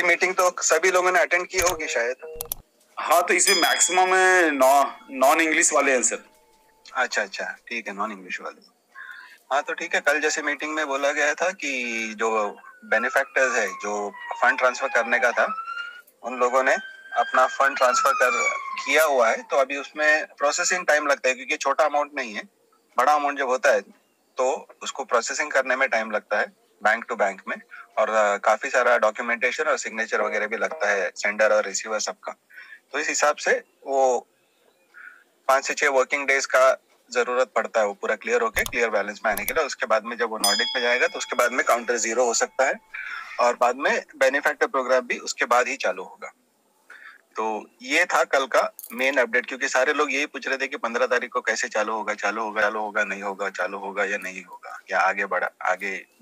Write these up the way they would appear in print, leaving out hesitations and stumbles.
की मीटिंग तो सभी लोगों ने अटेंड की होगी शायद। हाँ, तो इसमें मैक्सिमम नॉन इंग्लिश वाले हैं सर। अच्छा अच्छा, ठीक है, नॉन इंग्लिश वाले। हाँ तो ठीक है, कल जैसे मीटिंग में बोला गया था कि जो बेनिफैक्टर्स है, जो फंड ट्रांसफर करने का था, उन लोगों ने अपना फंड ट्रांसफर किया हुआ है। तो अभी उसमें प्रोसेसिंग टाइम लगता है, क्योंकि छोटा अमाउंट नहीं है, बड़ा अमाउंट जब होता है तो उसको प्रोसेसिंग करने में टाइम लगता है बैंक टू बैंक में, और काफी सारा डॉक्यूमेंटेशन और सिग्नेचर वगैरह भी लगता है सेंडर और रिसीवर सबका। तो इस हिसाब से वो 5 से 6 वर्किंग डेज का जरूरत पड़ता है वो पूरा क्लियर होके क्लियर बैलेंस में आने के लिए। उसके बाद में जब वो नॉर्डिक में जाएगा तो उसके बाद में काउंटर 0 हो सकता है, और बाद में बेनिफैक्टर प्रोग्राम भी उसके बाद ही चालू होगा। तो ये था कल का मेन अपडेट, क्योंकि सारे लोग यही पूछ रहे थे कि 15 तारीख को कैसे चालू होगा, नहीं होगा, चालू होगा या नहीं होगा, या आगे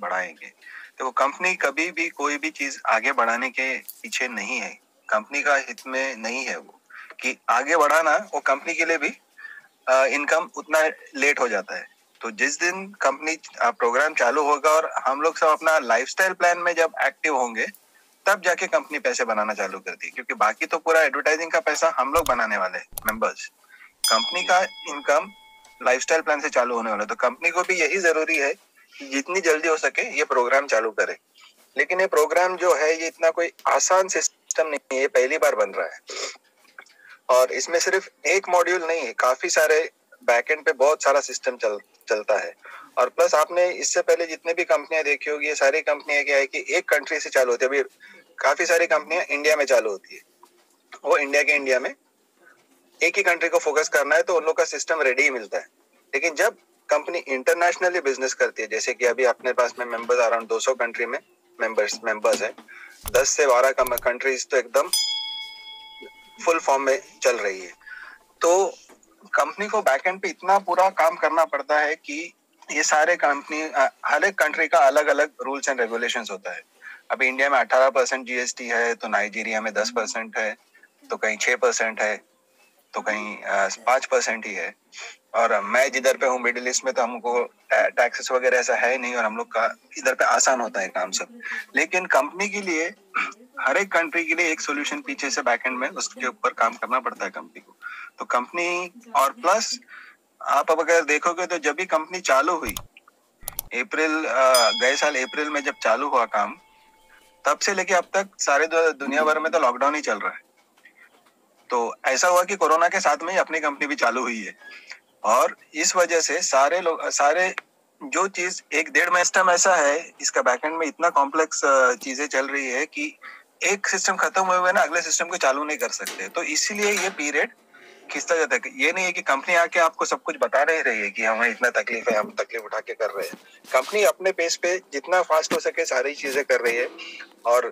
बढ़ाएंगे। तो कंपनी कभी भी कोई भी चीज आगे बढ़ाने के पीछे नहीं है, कंपनी का हित में नहीं है वो कि आगे बढ़ाना। वो कंपनी के लिए भी इनकम उतना लेट हो जाता है। तो जिस दिन कंपनी प्रोग्राम चालू होगा और हम लोग सब अपना लाइफस्टाइल प्लान में जब एक्टिव होंगे, तब जाके कंपनी पैसे बनाना चालू करती है, क्योंकि बाकी तो पूरा एडवर्टाइजिंग का पैसा हम लोग बनाने वाले हैं मेंबर्स। कंपनी का इनकम लाइफस्टाइल प्लान से चालू होने वाला है। तो कंपनी को भी यही जरूरी है कि जितनी जल्दी हो सके ये प्रोग्राम चालू करे। लेकिन ये प्रोग्राम जो है, ये इतना कोई आसान सिस्टम नहीं है, ये पहली बार बन रहा है। और इसमें सिर्फ एक मॉड्यूल नहीं है, काफी सारे बैकएंड पे बहुत सारा सिस्टम चलता है। और प्लस आपने इससे पहले जितने भी कंपनियां देखी होगी, ये सारी कंपनियां क्या है कि एक कंट्री से चालू होती है। अभी काफी सारी कंपनियां इंडिया में चालू होती है, वो इंडिया में एक ही कंट्री को फोकस करना है तो उन लोग का सिस्टम रेडी ही मिलता है। लेकिन जब कंपनी इंटरनेशनली बिजनेस करती है, जैसे कि अभी अपने पास में मेंबर्स अराउंड 200 कंट्री में मेंबर्स है, 10 से 12 कंट्रीज तो एकदम फुल फॉर्म में चल रही है। तो कंपनी को बैकएंड पे इतना पूरा काम करना पड़ता है कि ये सारे कंपनी, हर एक कंट्री का अलग अलग रूल्स एंड रेगुलेशंस होता है। अभी इंडिया में 18% जीएसटी है, तो नाइजीरिया में 10% है, तो कहीं 6% है, तो कहीं 5% ही है। और मैं जिधर पे हूँ मिडिल ईस्ट में, तो हमको टैक्सेस वगैरह ऐसा है नहीं, और हम लोग का इधर पे आसान होता है काम सब। लेकिन कंपनी के लिए, हर एक कंट्री के लिए एक सोल्यूशन पीछे से बैकएंड में उसके ऊपर काम करना पड़ता है कंपनी को। तो कंपनी, और प्लस आप अब अगर देखोगे तो जब भी कंपनी चालू हुई गए साल अप्रैल में जब चालू हुआ काम, तब से लेके अब तक सारे दुनिया भर में तो लॉकडाउन ही चल रहा है। तो ऐसा हुआ कि कोरोना के साथ में ही अपनी कंपनी भी चालू हुई है, और इस वजह से सारे जो चीज 1-1.5 सिस्टम ऐसा है, इसका बैकएंड में इतना कॉम्प्लेक्स चीजें चल रही है कि एक सिस्टम खत्म हुए ना अगले सिस्टम को चालू नहीं कर सकते। तो इसीलिए ये पीरियड खिंचता जाता है। ये नहीं है कि कंपनी आके आपको सब कुछ बता नहीं रही है कि हमें इतना तकलीफ है, हम तकलीफ उठा के कर रहे हैं। कंपनी अपने पेस पे जितना फास्ट हो सके सारी चीजें कर रही है। और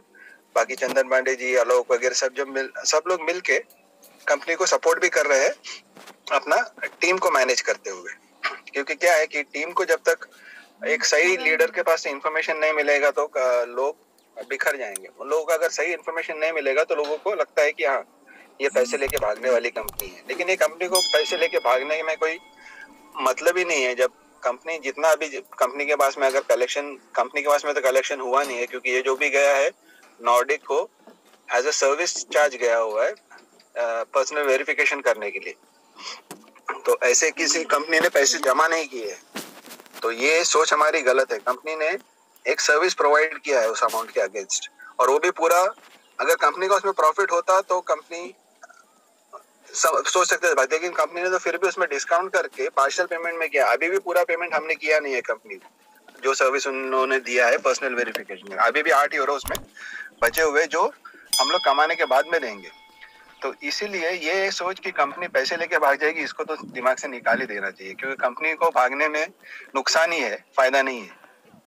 बाकी चंदन पांडे जी, आलोक वगैरह सब लोग मिल के कंपनी को सपोर्ट भी कर रहे हैं अपना टीम को मैनेज करते हुए। क्योंकि क्या है कि टीम को जब तक एक सही लीडर के पास इंफॉर्मेशन नहीं मिलेगा तो लोग बिखर जाएंगे। उन लोगों को अगर सही इंफॉर्मेशन नहीं मिलेगा तो लोगों को लगता है कि हाँ, ये पैसे लेके भागने वाली कंपनी है। लेकिन ये कंपनी को पैसे लेके भागने में कोई मतलब ही नहीं है। जब कंपनी जितना अभी कंपनी के पास में अगर कंपनी के पास में तो कलेक्शन हुआ नहीं है, क्योंकि ये जो भी गया है नॉर्डिक को एज अ सर्विस चार्ज गया हुआ है पर्सनल वेरिफिकेशन करने के लिए। तो ऐसे किसी कंपनी ने पैसे जमा नहीं किए, तो ये सोच हमारी गलत है। कंपनी ने एक सर्विस प्रोवाइड किया है उस अमाउंट के अगेंस्ट, और वो भी पूरा। अगर कंपनी का उसमें प्रॉफिट होता तो कंपनी सोच सकते थे, लेकिन कंपनी ने तो फिर भी उसमें डिस्काउंट करके पार्शियल पेमेंट में किया। अभी भी पूरा पेमेंट हमने किया नहीं है कंपनी को, जो सर्विस उन्होंने दिया है पर्सनल वेरिफिकेशन में। अभी भी 8 यूरो उसमें बचे हुए जो हम लोग कमाने के बाद में देंगे। तो इसीलिए ये सोच कि कंपनी पैसे लेके भाग जाएगी, इसको तो दिमाग से निकाल ही देना चाहिए, क्योंकि कंपनी को भागने में नुकसान ही है, फायदा नहीं है।